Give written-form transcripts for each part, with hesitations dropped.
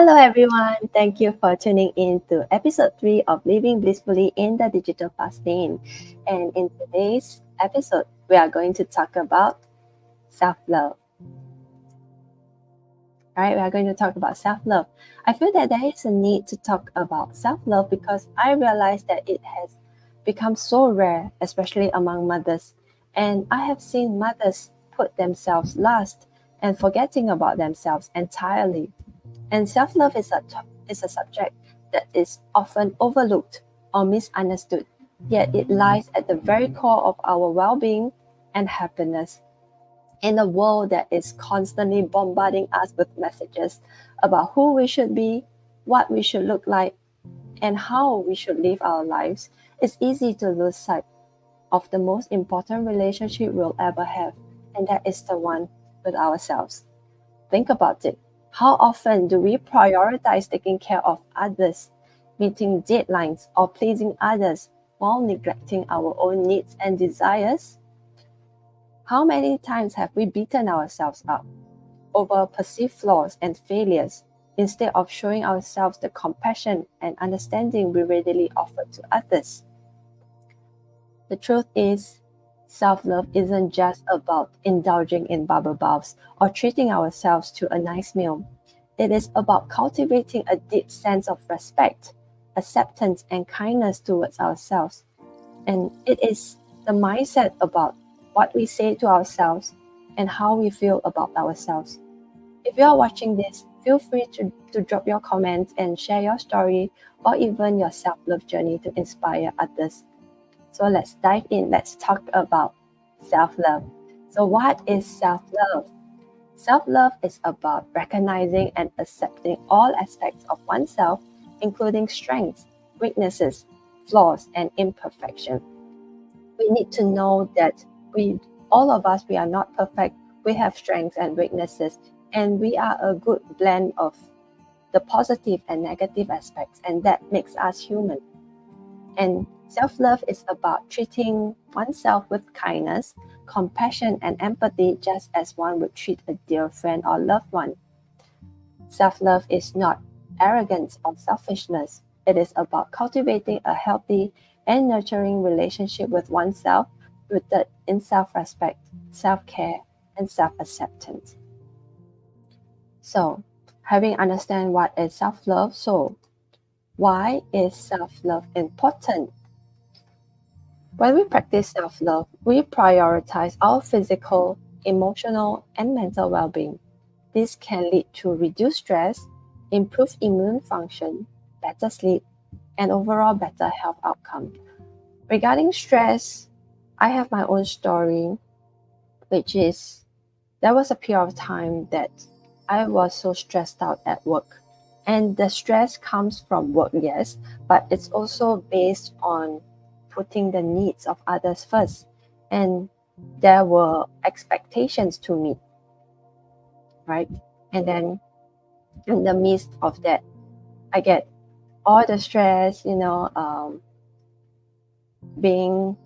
Hello, everyone. Thank you for tuning in to episode 3 of Living Blissfully in the Digital Fast Lane. And in today's episode, we are going to talk about self love. Right? We are going to talk about self love. I feel that there is a need to talk about self love because I realize that it has become so rare, especially among mothers. And I have seen mothers put themselves last and forgetting about themselves entirely. And self love is a subject that is often overlooked or misunderstood, yet it lies at the very core of our well being and happiness. In a world that is constantly bombarding us with messages about who we should be, what we should look like, and how we should live our lives, it's easy to lose sight of the most important relationship we'll ever have, and that is the one with ourselves. Think about it. How often do we prioritize taking care of others, meeting deadlines, or pleasing others while neglecting our own needs and desires? How many times have we beaten ourselves up over perceived flaws and failures instead of showing ourselves the compassion and understanding we readily offer to others? The truth is, self love isn't just about indulging in bubble baths or treating ourselves to a nice meal. It is about cultivating a deep sense of respect, acceptance, and kindness towards ourselves. And it is the mindset about what we say to ourselves and how we feel about ourselves. If you are watching this, feel free to drop your comments and share your story or even your self love journey to inspire others. So let's dive in. Let's talk about self love. So, what is self love? Self love is about recognizing and accepting all aspects of oneself, including strengths, weaknesses, flaws, and imperfection. We need to know that all of us, we are not perfect. We have strengths and weaknesses, and we are a good blend of the positive and negative aspects, and that makes us human. And self love is about treating oneself with kindness, compassion, and empathy just as one would treat a dear friend or loved one. Self love is not arrogance or selfishness, it is about cultivating a healthy and nurturing relationship with oneself rooted in self respect, self care, and self acceptance. So, having understand what is self love, so why is self love important? When we practice self love, we prioritize our physical, emotional, and mental well being. This can lead to reduced stress, improved immune function, better sleep, and overall better health outcome. Regarding stress, I have my own story, which is there was a period of time that I was so stressed out at work. And the stress comes from work, yes, but it's also based on putting the needs of others first. And there were expectations to meet, right? And then in the midst of that, I get all the stress, being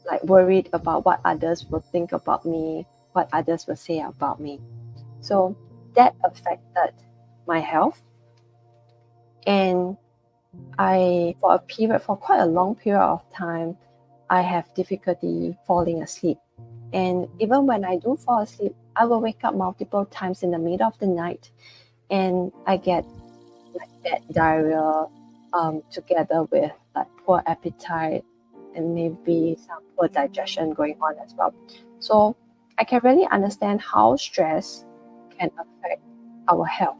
like worried about what others will think about me, what others will say about me. So that affected my health. And for quite a long period of time, I have difficulty falling asleep. And even when I do fall asleep, I will wake up multiple times in the middle of the night and I get like bad diarrhea together with like poor appetite and maybe some poor digestion going on as well. So I can really understand how stress can affect our health.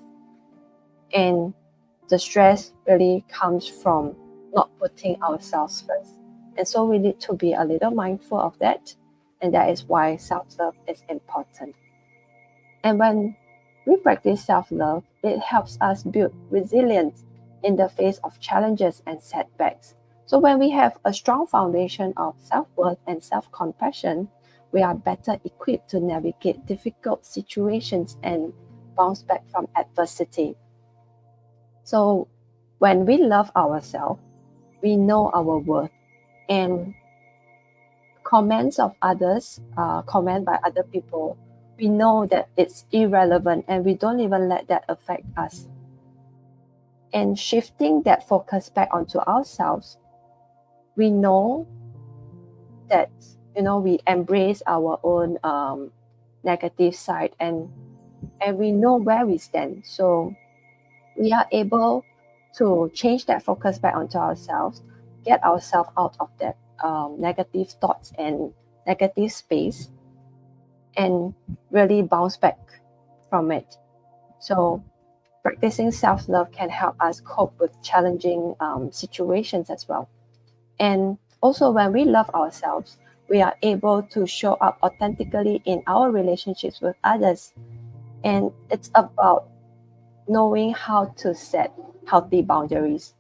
And the stress really comes from not putting ourselves first. And so we need to be a little mindful of that. And that is why self love is important. And when we practice self love, it helps us build resilience in the face of challenges and setbacks. So when we have a strong foundation of self worth and self compassion, we are better equipped to navigate difficult situations and bounce back from adversity. So when we love ourselves, we know our worth, and comment by other people, we know that it's irrelevant and we don't even let that affect us. And shifting that focus back onto ourselves, we know that we embrace our own negative side, and we know where we stand. So we are able to change that focus back onto ourselves, get ourselves out of that negative thoughts and negative space, and really bounce back from it. So practicing self-love can help us cope with challenging situations as well. And also, when we love ourselves, we are able to show up authentically in our relationships with others. And it's about knowing how to set healthy boundaries,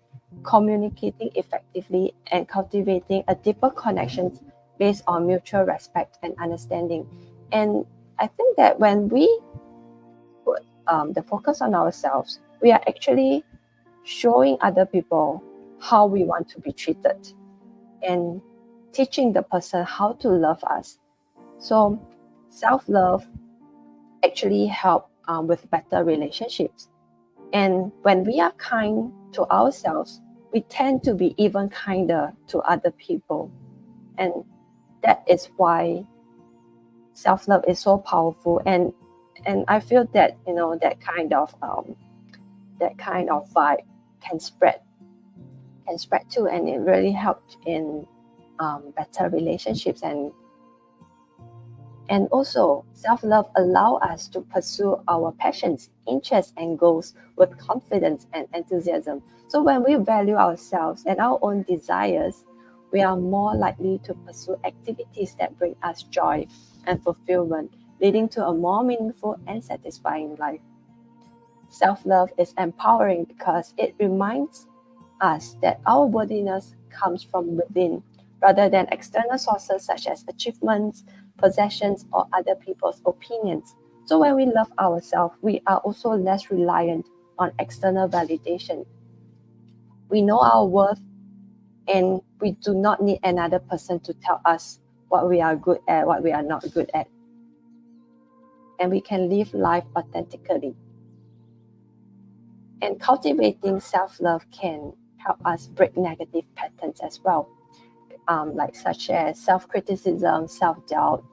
communicating effectively, and cultivating a deeper connection based on mutual respect and understanding. And I think that when we put the focus on ourselves, we are actually showing other people how we want to be treated and teaching the person how to love us. So self-love actually help with better relationships. And when we are kind to ourselves, we tend to be even kinder to other people. And that is why self-love is so powerful. And I feel that that kind of vibe can spread too, and it really helped in better relationships. And also, self-love allow us to pursue our passions, interests, and goals with confidence and enthusiasm. So when we value ourselves and our own desires, we are more likely to pursue activities that bring us joy and fulfillment, leading to a more meaningful and satisfying life. Self-love is empowering because it reminds us that our worthiness comes from within rather than external sources such as achievements, possessions, or other people's opinions. So when we love ourselves, we are also less reliant on external validation. We know our worth, and we do not need another person to tell us what we are good at, what we are not good at. And we can live life authentically. And cultivating self-love can help us break negative patterns as well, like such as self-criticism, self-doubt,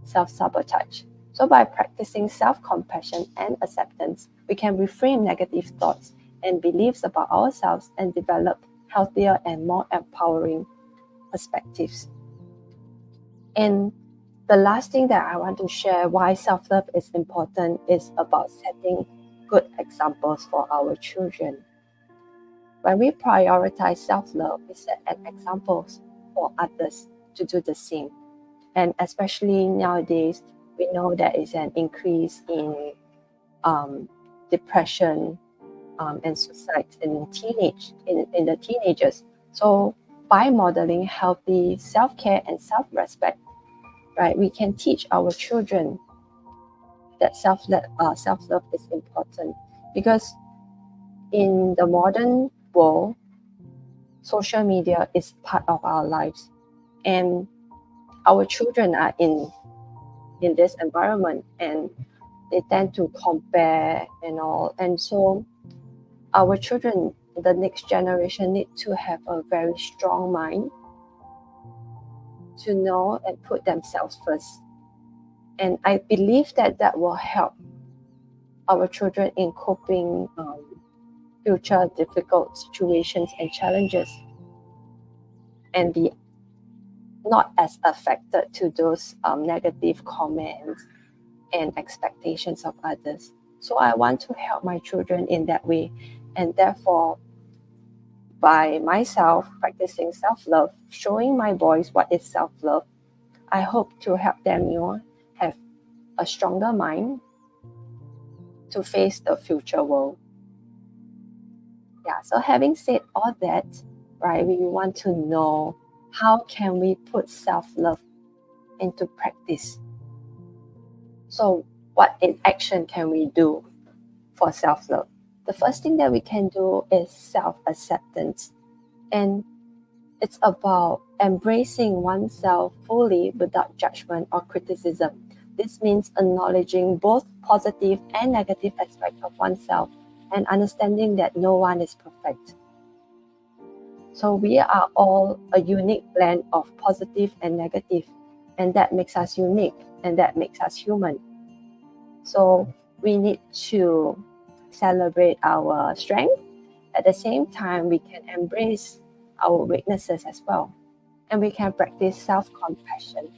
self-sabotage. So by practicing self-compassion and acceptance, we can reframe negative thoughts and beliefs about ourselves and develop healthier and more empowering perspectives. And the last thing that I want to share why self-love is important is about setting good examples for our children. When we prioritize self-love, we set an example for others to do the same. And especially nowadays, we know there is an increase in depression and suicide in the teenagers. So by modeling healthy self-care and self-respect, right, we can teach our children that self-love is important, because in the modern world, social media is part of our lives, and our children are in this environment, and they tend to compare and all. And so our children, the next generation, need to have a very strong mind to know and put themselves first. And I believe that that will help our children in coping future difficult situations and challenges, and be not as affected to those negative comments and expectations of others. So I want to help my children in that way, and therefore, by myself practicing self-love, showing my boys what is self-love, I hope to help them, have a stronger mind to face the future world. Yeah, so having said all that, right, we want to know, how can we put self-love into practice? So what in action can we do for self-love? The first thing that we can do is self-acceptance. And it's about embracing oneself fully without judgment or criticism. This means acknowledging both positive and negative aspects of oneself and understanding that no one is perfect. So we are all a unique blend of positive and negative, and that makes us unique and that makes us human. So we need to celebrate our strength. At the same time, we can embrace our weaknesses as well. And we can practice self-compassion,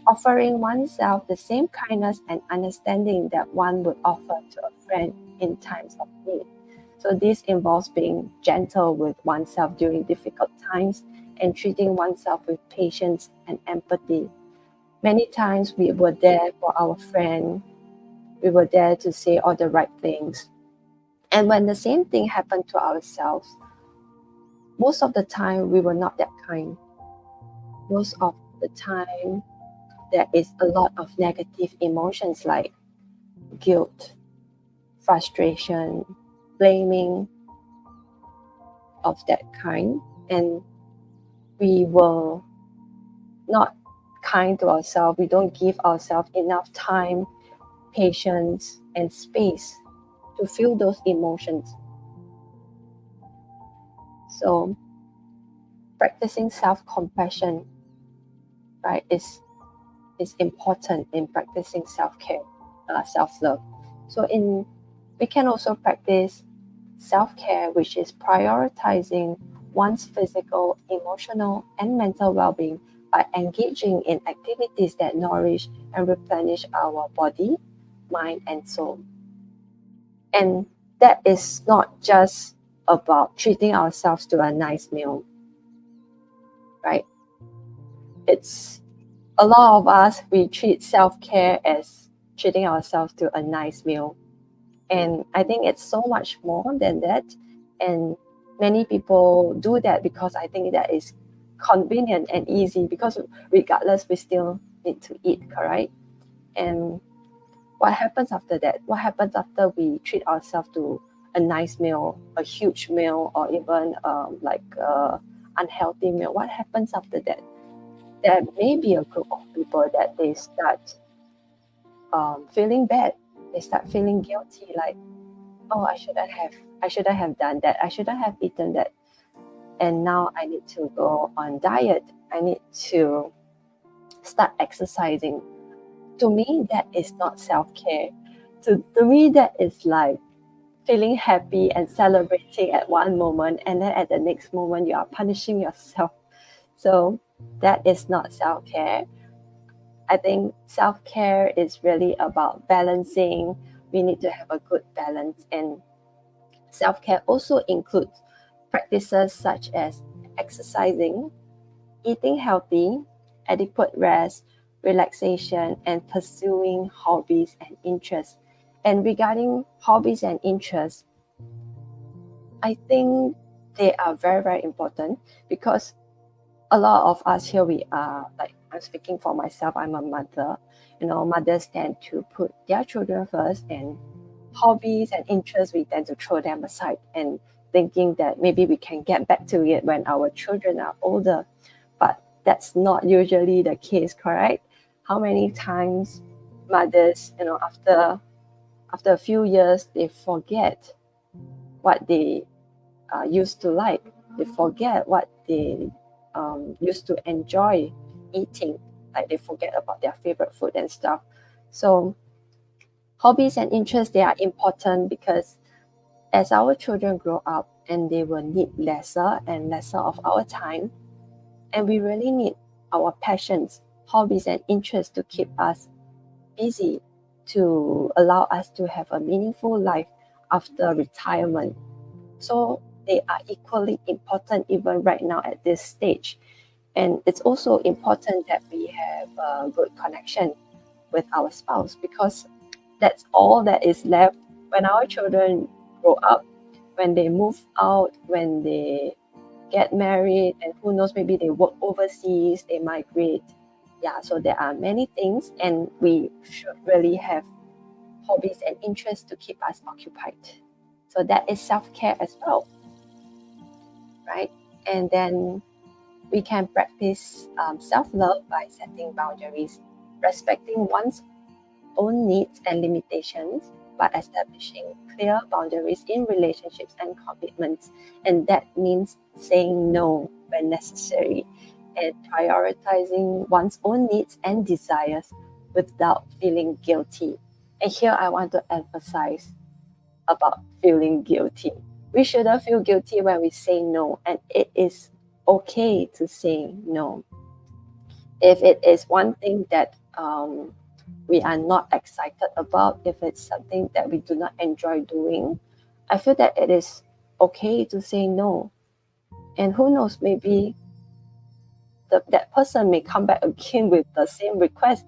offering oneself the same kindness and understanding that one would offer to a friend in times of need. So this involves being gentle with oneself during difficult times and treating oneself with patience and empathy. Many times we were there for our friend, we were there to say all the right things. And when the same thing happened to ourselves, most of the time we were not that kind. Most of the time there is a lot of negative emotions like guilt, frustration, blaming, of that kind. And we were not kind to ourselves. We don't give ourselves enough time, patience, and space to feel those emotions. So practicing self-compassion, right, is important in practicing self-care, self-love. So we can also practice self-care, which is prioritizing one's physical, emotional, and mental well-being by engaging in activities that nourish and replenish our body, mind, and soul. And that is not just about treating ourselves to a nice meal, right? It's a lot of us, we treat self-care as treating ourselves to a nice meal. And I think it's so much more than that. And many people do that because I think that is convenient and easy, because regardless, we still need to eat, correct? And what happens after that? What happens after we treat ourselves to a nice meal, a huge meal, or even like unhealthy meal? What happens after that? There may be a group of people that they start feeling bad. They start feeling guilty, like, oh, I shouldn't have done that. I shouldn't have eaten that. And now I need to go on diet. I need to start exercising. To me, that is not self-care. To me, that is like feeling happy and celebrating at one moment, and then at the next moment you are punishing yourself. So that is not self-care. I think self-care is really about balancing. We need to have a good balance, and self-care also includes practices such as exercising, eating healthy, adequate rest, relaxation, and pursuing hobbies and interests. And regarding hobbies and interests, I think they are very, very important, because a lot of us here, we are, like, I'm speaking for myself, I'm a mother. Mothers tend to put their children first, and hobbies and interests, we tend to throw them aside and thinking that maybe we can get back to it when our children are older. But that's not usually the case, correct? How many times mothers, after a few years, they forget what they used to like. They forget what they used to enjoy eating. Like, they forget about their favorite food and stuff. So hobbies and interests, they are important, because as our children grow up, and they will need lesser and lesser of our time, and we really need our passions, hobbies, and interests to keep us busy, to allow us to have a meaningful life after retirement. So they are equally important even right now at this stage. And it's also important that we have a good connection with our spouse, because that's all that is left when our children grow up, when they move out, when they get married, and who knows, maybe they work overseas, they migrate. Yeah, so there are many things, and we should really have hobbies and interests to keep us occupied. So that is self-care as well, right? And then we can practice self-love by setting boundaries, respecting one's own needs and limitations, but establishing clear boundaries in relationships and commitments. And that means saying no when necessary and prioritizing one's own needs and desires without feeling guilty. And here I want to emphasize about feeling guilty. We shouldn't feel guilty when we say no, and it is okay to say no. If it is one thing that we are not excited about, if it's something that we do not enjoy doing, I feel that it is okay to say no. And who knows, maybe that person may come back again with the same request,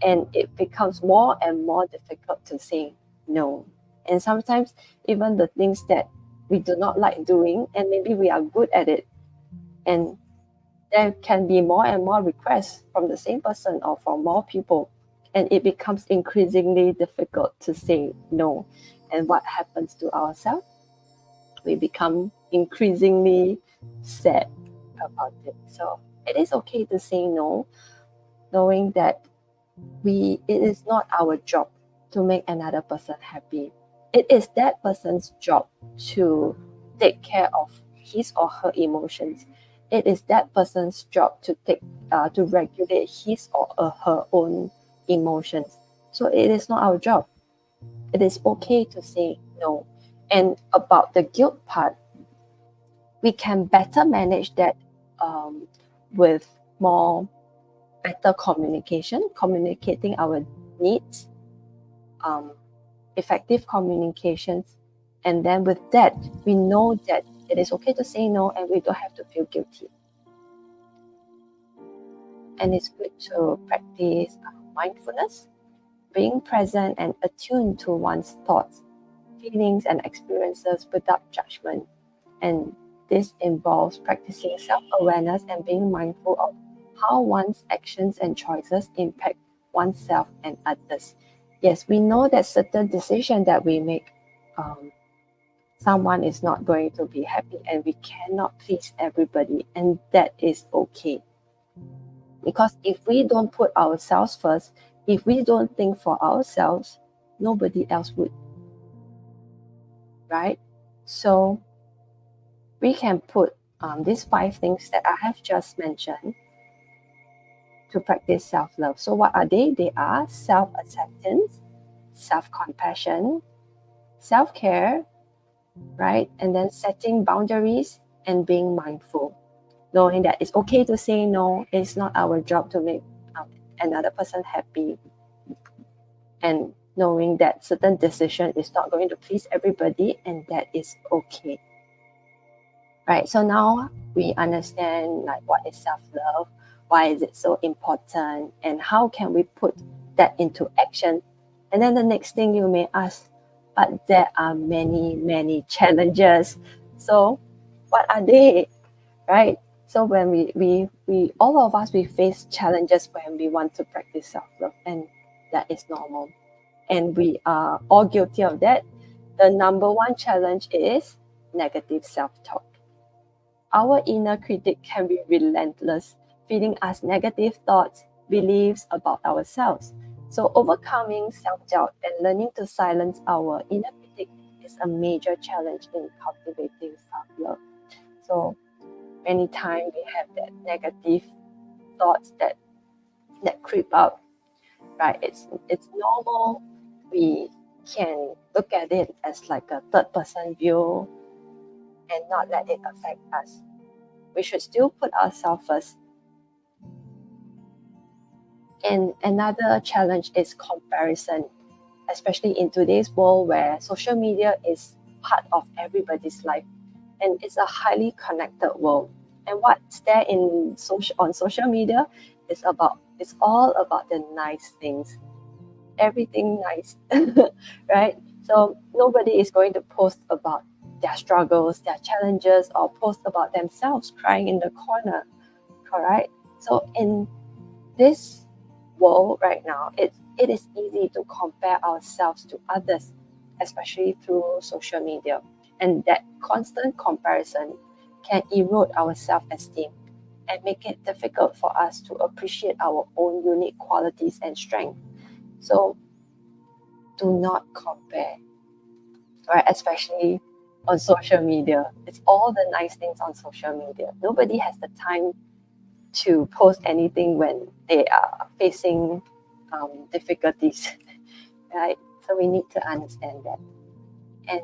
and it becomes more and more difficult to say no. And sometimes even the things that we do not like doing, and maybe we are good at it, and there can be more and more requests from the same person or from more people, and it becomes increasingly difficult to say no. And what happens to ourselves? We become increasingly sad about it. So it is okay to say no, knowing that it is not our job to make another person happy. It is that person's job to take care of his or her emotions. It is that person's job to regulate his or her own emotions. So it is not our job. It is okay to say no. And about the guilt part, we can better manage that with more better communication, communicating our needs, effective communications. And then with that, we know that it is okay to say no and we don't have to feel guilty. And it's good to practice mindfulness, being present and attuned to one's thoughts, feelings, and experiences without judgment. And this involves practicing self-awareness and being mindful of how one's actions and choices impact oneself and others. Yes, we know that certain decisions that we make, someone is not going to be happy, and we cannot please everybody, and that is okay. Because if we don't put ourselves first, if we don't think for ourselves, nobody else would. Right? So we can put these 5 things that I have just mentioned to practice self-love. So what are they? They are self-acceptance, self-compassion, self-care, right? And then setting boundaries and being mindful. Knowing that it's okay to say no, it's not our job to make another person happy. And knowing that certain decision is not going to please everybody, and that is okay. Right, so now we understand like what is self-love, why is it so important, and how can we put that into action. And then the next thing you may ask, but there are many challenges. So what are they? Right? So when we all of us, we face challenges when we want to practice self-love, and that is normal. And we are all guilty of that. The number one challenge is negative self-talk. Our inner critic can be relentless, feeding us negative thoughts, beliefs about ourselves. So overcoming self-doubt and learning to silence our inner critic is a major challenge in cultivating self-love. So anytime we have that negative thoughts that creep up, right? It's normal. We can look at it as like a third person view and not let it affect us. We should still put ourselves first. And another challenge is comparison, especially in today's world where social media is part of everybody's life, and it's a highly connected world. And what's there on social media is it's all about the nice things, everything nice, right? So nobody is going to post about their struggles, their challenges, or post about themselves crying in the corner, correct? So in this world right now, it is easy to compare ourselves to others, especially through social media. And that constant comparison can erode our self-esteem and make it difficult for us to appreciate our own unique qualities and strengths. So do not compare, right? Especially on social media. It's all the nice things on social media. Nobody has the time to post anything when they are facing difficulties, right? So we need to understand that. And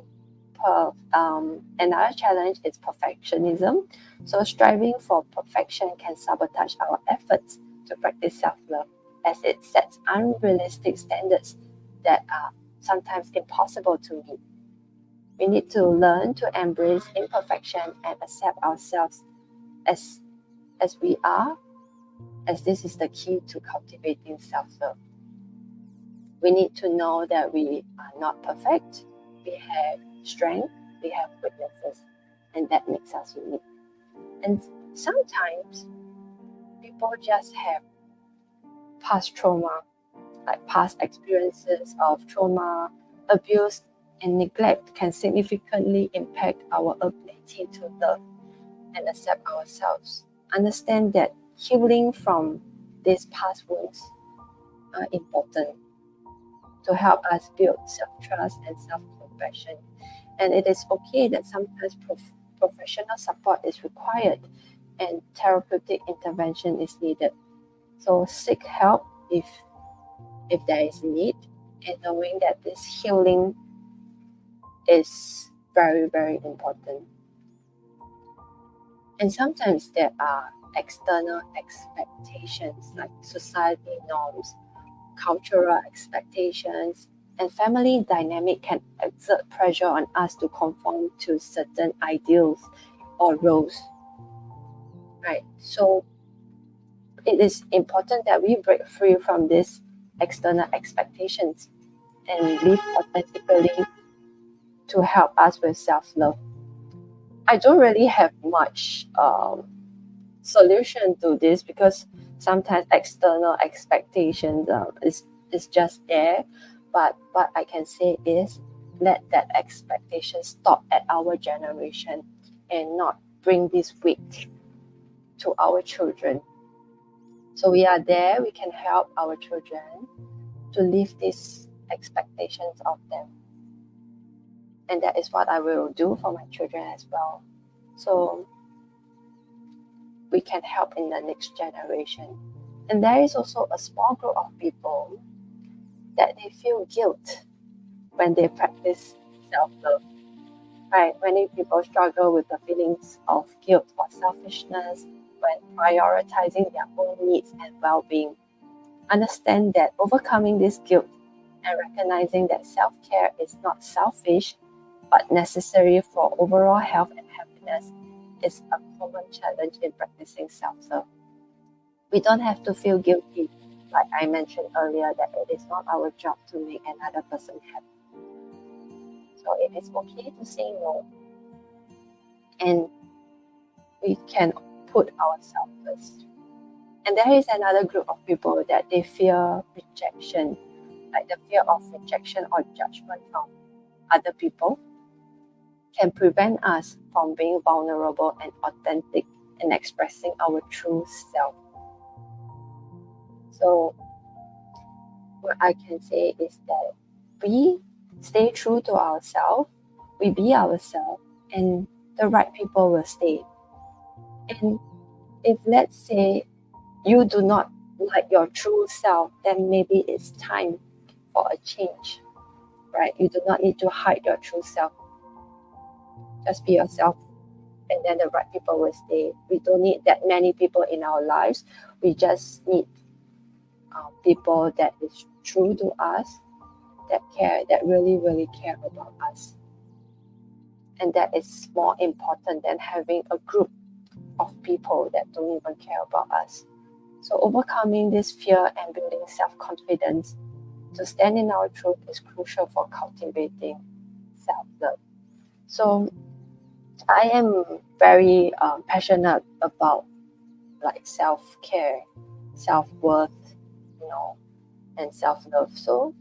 another challenge is perfectionism. So striving for perfection can sabotage our efforts to practice self-love, as it sets unrealistic standards that are sometimes impossible to meet. We need to learn to embrace imperfection and accept ourselves as as we are, as this is the key to cultivating self-love. We need to know that we are not perfect. We have strength, we have weaknesses, and that makes us unique. And sometimes people just have past trauma, like past experiences of trauma, abuse, and neglect can significantly impact our ability to love and accept ourselves. Understand that healing from these past wounds are important to help us build self-trust and self-compassion. And it is okay that sometimes professional support is required and therapeutic intervention is needed. So seek help if there is need, and knowing that this healing is very, very important. And sometimes there are external expectations like society norms, cultural expectations, and family dynamic can exert pressure on us to conform to certain ideals or roles, right? So it is important that we break free from these external expectations and live authentically to help us with self-love. I don't really have much solution to this because sometimes external expectations is just there. But what I can say is let that expectation stop at our generation and not bring this weight to our children. So we are there, we can help our children to live these expectations of them. And that is what I will do for my children as well. So we can help in the next generation. And there is also a small group of people that they feel guilt when they practice self-love. Right? Many people struggle with the feelings of guilt or selfishness when prioritizing their own needs and well-being. Understand that overcoming this guilt and recognizing that self-care is not selfish but necessary for overall health and happiness is a common challenge in practicing self-love. We don't have to feel guilty, like I mentioned earlier, that it is not our job to make another person happy. So it is okay to say no, and we can put ourselves first. And there is another group of people that they fear rejection, like the fear of rejection or judgment from other people can prevent us from being vulnerable and authentic and expressing our true self. So what I can say is that we stay true to ourselves, we be ourselves, and the right people will stay. And if, let's say, you do not like your true self, then maybe it's time for a change, right? You do not need to hide your true self. Just be yourself, and then the right people will stay. We don't need that many people in our lives. We just need people that is true to us, that care, that really, really care about us. And that is more important than having a group of people that don't even care about us. So overcoming this fear and building self-confidence to stand in our truth is crucial for cultivating self-love. So I am very passionate about like self-care, self-worth, and self-love. So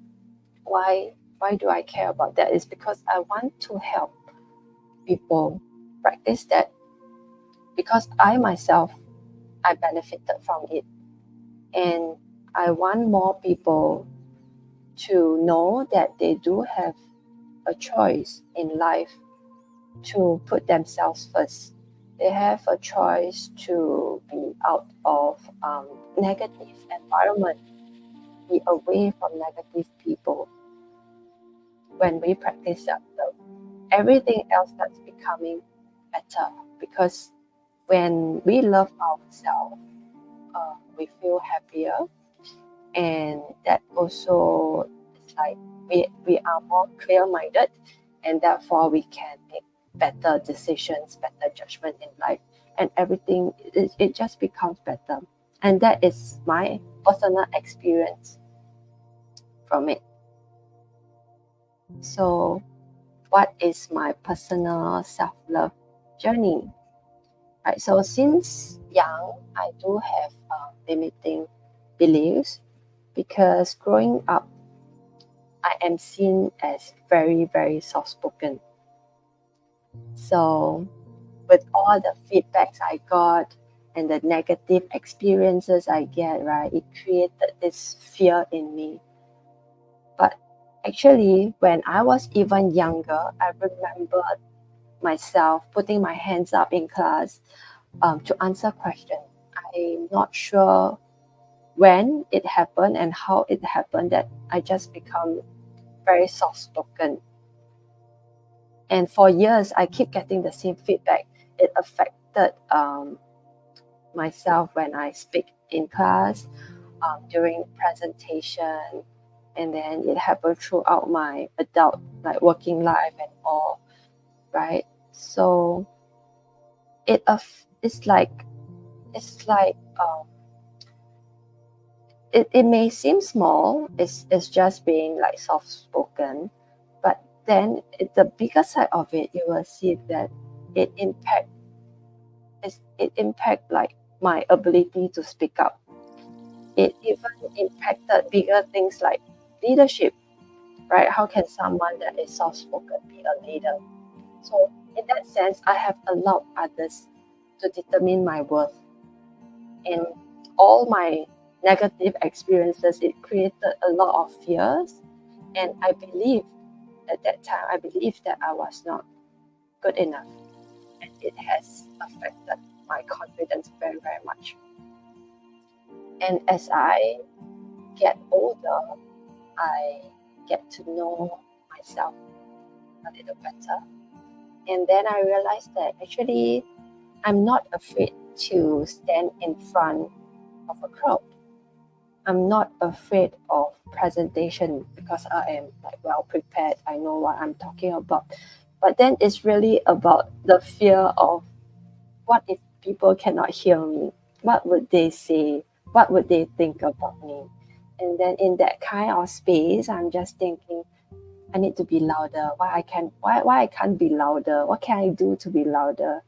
why do I care about that? Is because I want to help people practice that, because I myself, I benefited from it, and I want more people to know that they do have a choice in life to put themselves first. They have a choice to be out of negative environment, be away from negative people. When we practice self-love, everything else starts becoming better, because when we love ourselves, we feel happier, and that also is like we are more clear-minded, and therefore we can make better decisions, better judgment in life, and everything it just becomes better. And that is my personal experience from it. So what is my personal self-love journey? Right, so since young, I do have limiting beliefs, because growing up, I am seen as very, very soft spoken. So, with all the feedbacks I got and the negative experiences I get, right, it created this fear in me. But actually, when I was even younger, I remember myself putting my hands up in class to answer questions. I'm not sure when it happened and how it happened that I just become very soft spoken. And for years, I keep getting the same feedback. It affected myself when I speak in class, during presentation, and then it happened throughout my adult, like working life and all, right? So it's like it may seem small, it's just being like soft spoken, but then the bigger side of it, you will see that it impact it impact like my ability to speak up. It even impacted bigger things like leadership, right? How can someone that is soft spoken be a leader? So in that sense, I have allowed others to determine my worth. And all my negative experiences, it created a lot of fears. And I believe at that time, I believe that I was not good enough. And it has affected my confidence very, very much. And as I get older, I get to know myself a little better. And then I realized that actually I'm not afraid to stand in front of a crowd. I'm not afraid of presentation because I am like well prepared. I know what I'm talking about. But then it's really about the fear of, what if people cannot hear me? What would they say? What would they think about me? And then in that kind of space, I'm just thinking, I need to be louder. Why I can't be louder? What can I do to be louder?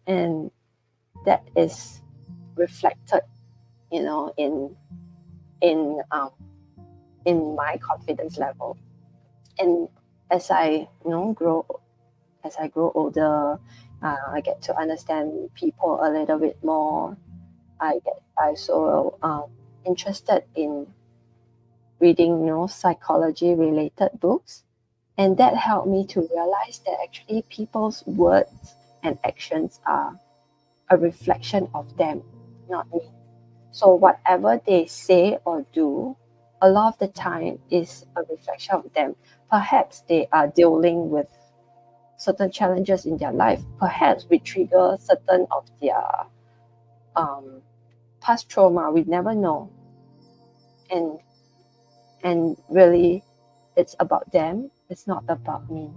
And that is reflected, you know, in um in my confidence level. And as I as I grow older, I get to understand people a little bit more. I so interested in reading, psychology related books, and that helped me to realize that actually people's words and actions are a reflection of them, not me. So whatever they say or do, a lot of the time is a reflection of them. Perhaps they are dealing with certain challenges in their life. Perhaps we trigger certain of their um, past trauma. We never know, and really, it's about them. It's not about me.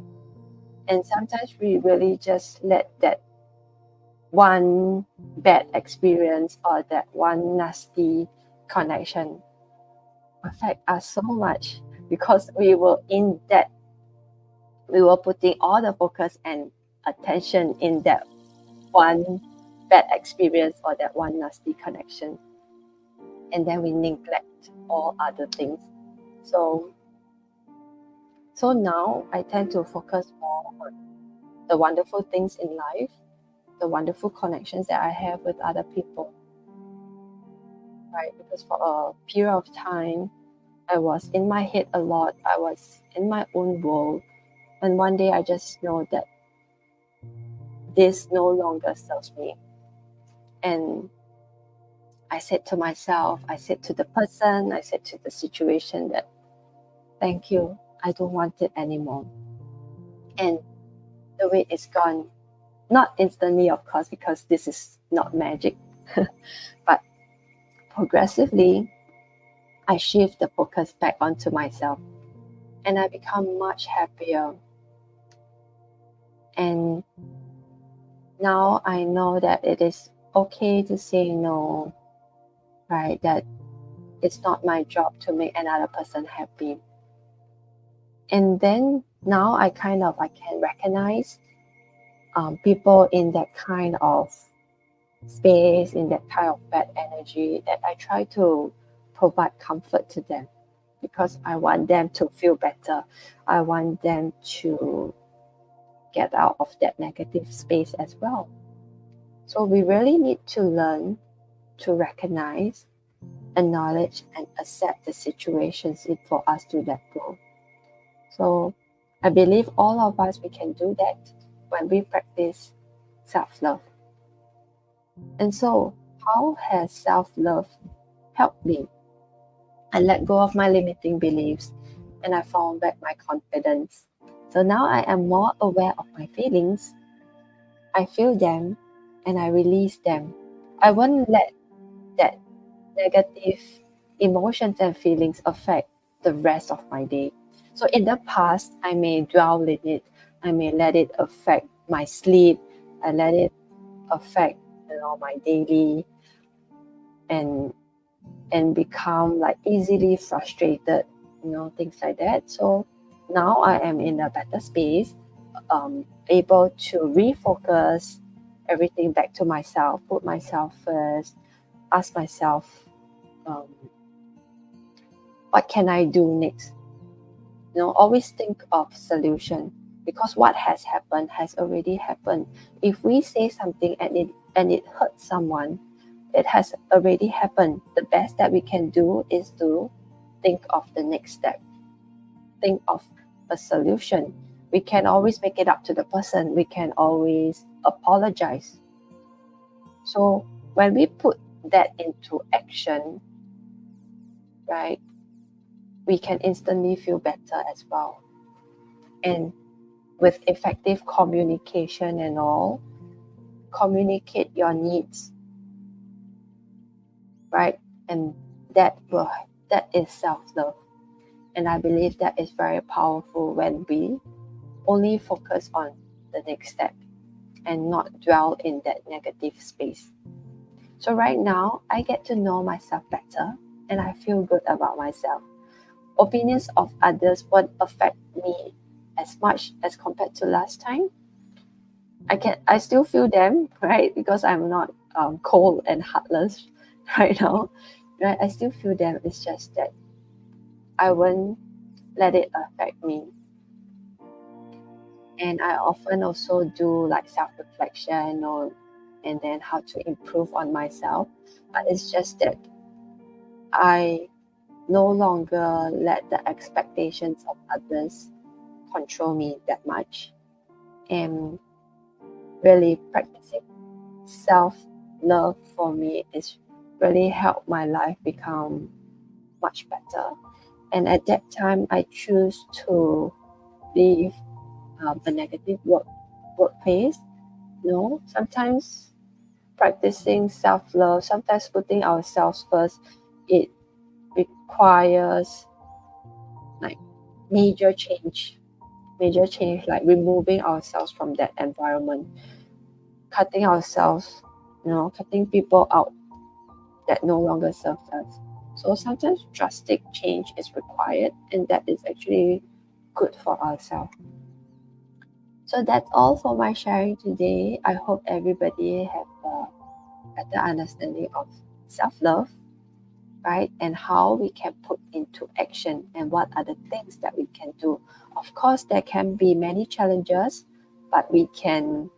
And sometimes we really just let that one bad experience or that one nasty connection affect us so much, because we were putting all the focus and attention in that one bad experience or that one nasty connection, and then we neglect all other things. So so now I tend to focus more on the wonderful things in life, the wonderful connections that I have with other people, right? Because for a period of time, I was in my head a lot. I was in my own world. And one day I just know that this no longer serves me. And I said to myself, I said to the person, I said to the situation that, thank you, I don't want it anymore. And the weight is gone. Not instantly, of course, because this is not magic, but progressively, I shift the focus back onto myself and I become much happier. And now I know that it is okay to say no, right? That it's not my job to make another person happy. And then now I can recognize people in that kind of space, in that kind of bad energy, that I try to provide comfort to them because I want them to feel better. I want them to get out of that negative space as well. So we really need to learn to recognize, acknowledge, and accept the situations for us to let go. So I believe all of us, we can do that when we practice self-love. And so how has self-love helped me? I let go of my limiting beliefs and I found back my confidence. So now I am more aware of my feelings. I feel them and I release them. I won't let that negative emotions and feelings affect the rest of my day. So in the past, I may dwell in it. I may let it affect my sleep. I let it affect, my daily and become like easily frustrated, things like that. So now I am in a better space, able to refocus everything back to myself, put myself first, ask myself, um, what can I do next? Always think of solution because what has happened has already happened. If we say something and it hurts someone, it has already happened. The best that we can do is to think of the next step, think of a solution. We can always make it up to the person, we can always apologize. So when we put that into action, right, we can instantly feel better as well. And with effective communication and all, communicate your needs, right? And that is self-love. And I believe that is very powerful when we only focus on the next step and not dwell in that negative space. So right now, I get to know myself better and I feel good about myself. Opinions of others won't affect me as much as compared to last time. I still feel them, right? Because I'm not cold and heartless right now, right? I still feel them. It's just that I won't let it affect me. And I often also do like self-reflection or and then how to improve on myself. But it's just that I no longer let the expectations of others control me that much. And really practicing self-love for me is really helped my life become much better. And at that time, I choose to leave a negative workplace. Sometimes practicing self-love, sometimes putting ourselves first, it requires like major change, like removing ourselves from that environment, cutting ourselves, cutting people out that no longer serves us. So sometimes drastic change is required, and that is actually good for ourselves. So that's all for my sharing today. I hope everybody have a better understanding of self-love, right? And how we can put into action and what are the things that we can do. Of course, there can be many challenges, but we can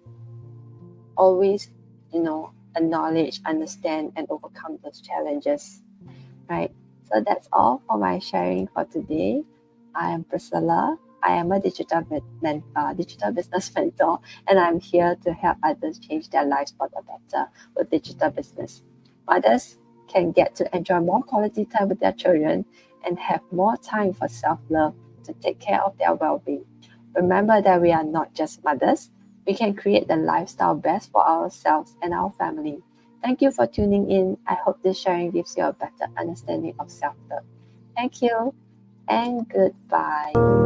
always, acknowledge, understand, and overcome those challenges, right? So that's all for my sharing for today. I am Priscilla. I am a digital business mentor, and I'm here to help others change their lives for the better with digital business. Mothers can get to enjoy more quality time with their children and have more time for self-love to take care of their well-being. Remember that we are not just mothers. We can create the lifestyle best for ourselves and our family. Thank you for tuning in. I hope this sharing gives you a better understanding of self-love. Thank you and goodbye.